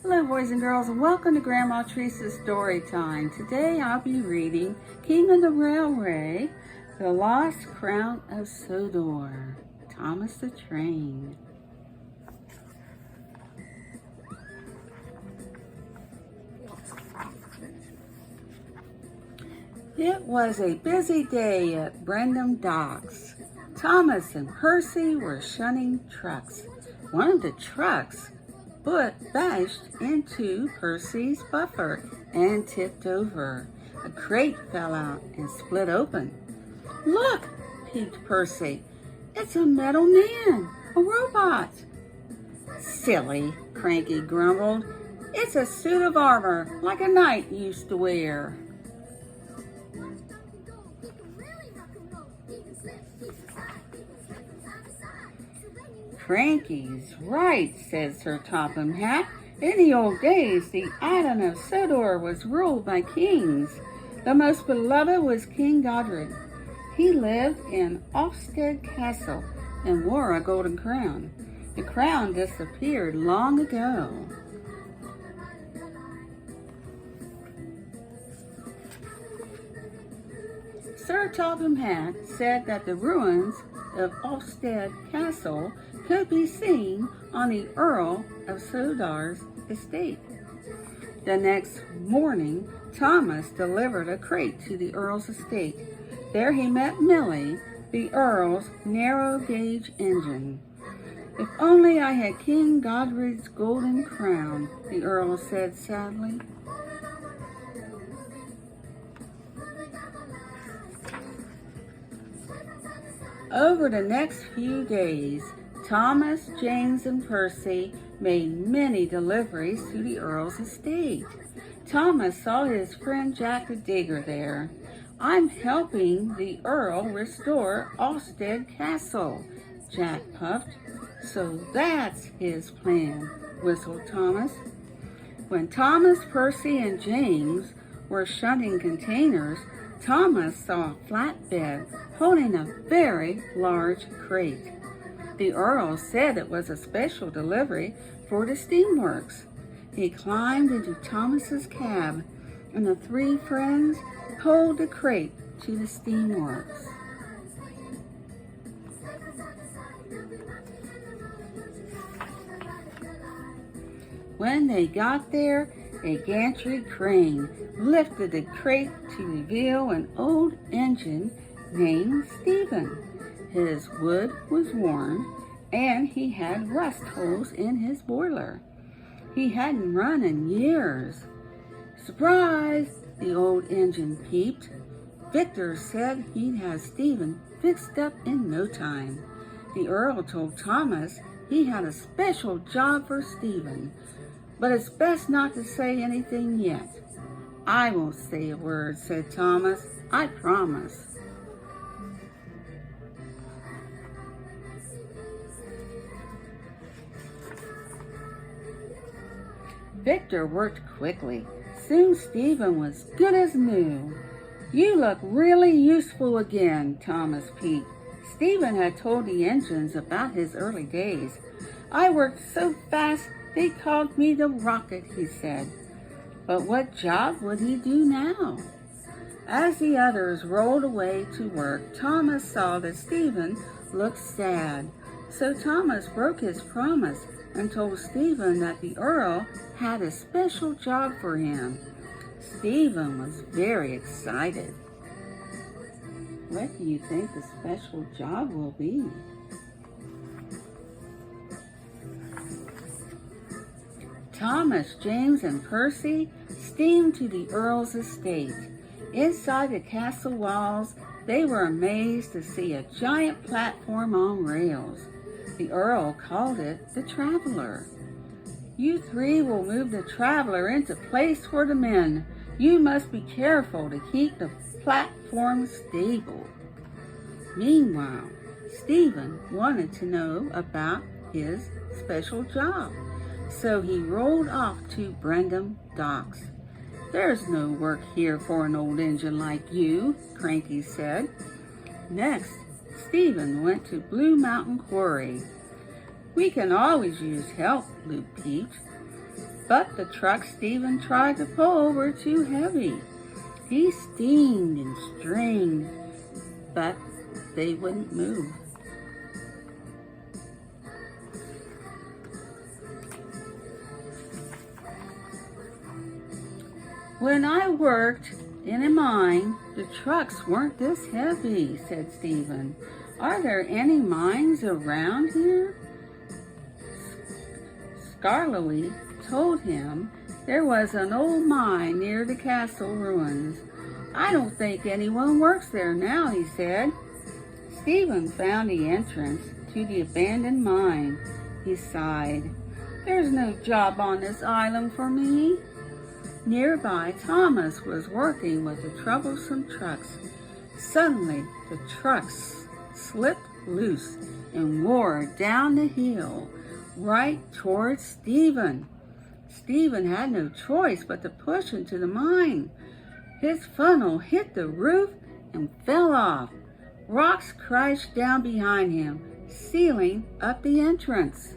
Hello boys and girls, and welcome to Grandma Teresa's Story Time. Today I'll be reading King of the Railway, The Lost Crown of Sodor, Thomas the Train. It was a busy day at Brendam Docks. Thomas and Percy were shunning trucks. One of the trucks bashed into Percy's buffer and tipped over. A crate fell out and split open. "Look," peeped Percy. "It's a metal man, a robot." "Silly," Cranky grumbled. "It's a suit of armor like a knight used to wear." "Cranky's right," said Sir Topham Hatt. "In the old days, the island of Sodor was ruled by kings. The most beloved was King Godred. He lived in Ofsted Castle and wore a golden crown. The crown disappeared long ago." Sir Topham Hatt said that the ruins of Ofsted Castle could be seen on the Earl of Sodor's estate. The next morning, Thomas delivered a crate to the Earl's estate. There he met Millie, the Earl's narrow-gauge engine. "If only I had King Godred's golden crown," the Earl said sadly. Over the next few days, Thomas, James, and Percy made many deliveries to the Earl's estate. Thomas saw his friend Jack the Digger there. "I'm helping the Earl restore Ofsted Castle," Jack puffed. "So that's his plan," whistled Thomas. When Thomas, Percy, and James were shunting containers, Thomas saw a flatbed holding a very large crate. The Earl said it was a special delivery for the steamworks. He climbed into Thomas's cab, and the three friends pulled the crate to the steamworks. When they got there, a gantry crane lifted the crate to reveal an old engine named Stephen. His wood was worn, and he had rust holes in his boiler. He hadn't run in years. "Surprise!" the old engine peeped. Victor said he'd have Stephen fixed up in no time. The Earl told Thomas he had a special job for Stephen, but it's best not to say anything yet. "I won't say a word," said Thomas. "I promise." Victor worked quickly. Soon Stephen was good as new. "You look really useful again," Thomas peeped. Stephen had told the engines about his early days. "I worked so fast they called me the Rocket," he said. But what job would he do now? As the others rolled away to work, Thomas saw that Stephen looked sad. So Thomas broke his promise and told Stephen that the Earl had a special job for him. Stephen was very excited. What do you think the special job will be? Thomas, James, and Percy steamed to the Earl's estate. Inside the castle walls, they were amazed to see a giant platform on rails. The Earl called it the Traveler. "You three will move the Traveler into place for the men. You must be careful to keep the platform stable." Meanwhile, Stephen wanted to know about his special job, so he rolled off to Brendam Docks. "There's no work here for an old engine like you," Cranky said. Next, Stephen went to Blue Mountain Quarry. "We can always use help," Luke peeped. but the truck Stephen tried to pull were too heavy. He steamed and strained, but they wouldn't move. When I worked in a mine, the trucks weren't this heavy, said Stephen. Are there any mines around here? Scarlowy told him there was an old mine near the castle ruins. I don't think anyone works there now, he said. Stephen found the entrance to the abandoned mine. He sighed. There's no job on this island for me. Nearby, Thomas was working with the troublesome trucks. Suddenly, the trucks slipped loose and roared down the hill right towards Stephen. Stephen had no choice but to push into the mine. His funnel hit the roof and fell off. Rocks crashed down behind him, sealing up the entrance.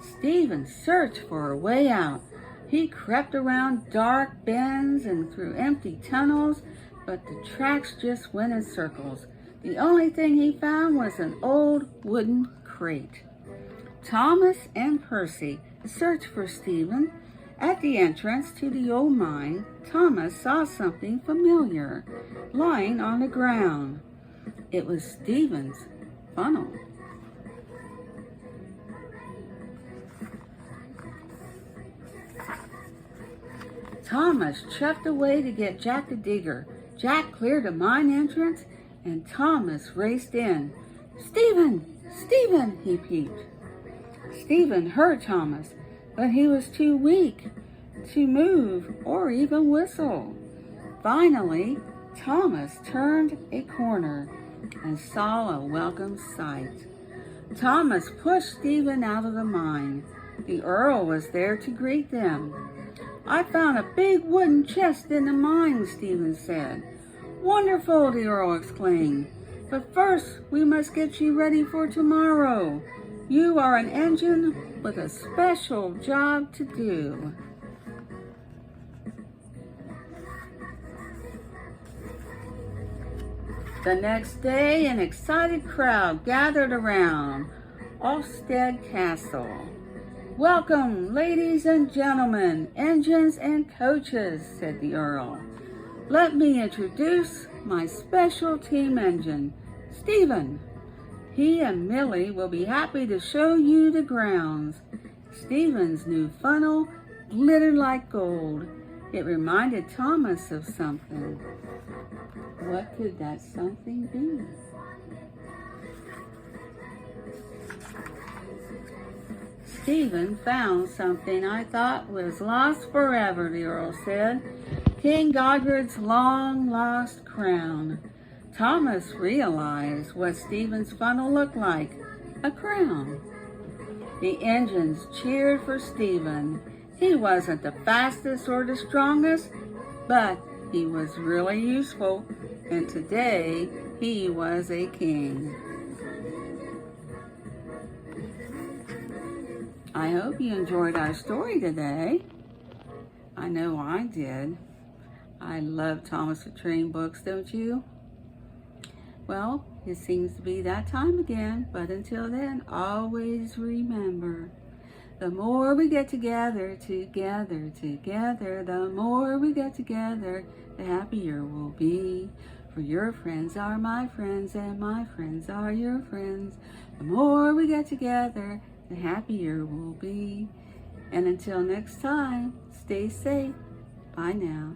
Stephen searched for a way out. He crept around dark bends and through empty tunnels, but the tracks just went in circles. The only thing he found was an old wooden crate. Thomas and Percy searched for Stephen. At the entrance to the old mine, Thomas saw something familiar lying on the ground. It was Stephen's funnel. Thomas chucked away to get Jack the Digger. Jack cleared the mine entrance, and Thomas raced in. "Stephen! Stephen!" he peeped. Stephen heard Thomas, but he was too weak to move or even whistle. Finally, Thomas turned a corner and saw a welcome sight. Thomas pushed Stephen out of the mine. The Earl was there to greet them. "I found a big wooden chest in the mine," Stephen said. "Wonderful," the Earl exclaimed. "But first, we must get you ready for tomorrow. You are an engine with a special job to do." The next day, an excited crowd gathered around Ofsted Castle. "Welcome, ladies and gentlemen, engines and coaches," said the Earl. "Let me introduce my special team engine, Stephen. He and Millie will be happy to show you the grounds." Stephen's new funnel glittered like gold. It reminded Thomas of something. What could that something be? "Stephen found something I thought was lost forever," the Earl said. "King Godred's long-lost crown." Thomas realized what Stephen's funnel looked like, a crown. The engines cheered for Stephen. He wasn't the fastest or the strongest, but he was really useful, and today he was a king. I hope you enjoyed our story today. I know I did. I love Thomas the Train books, don't you? Well, it seems to be that time again, but until then, always remember, the more we get together, the more we get together, the happier we'll be. For your friends are my friends, and my friends are your friends. The more we get together, the happier we'll be. And until next time, stay safe. Bye now.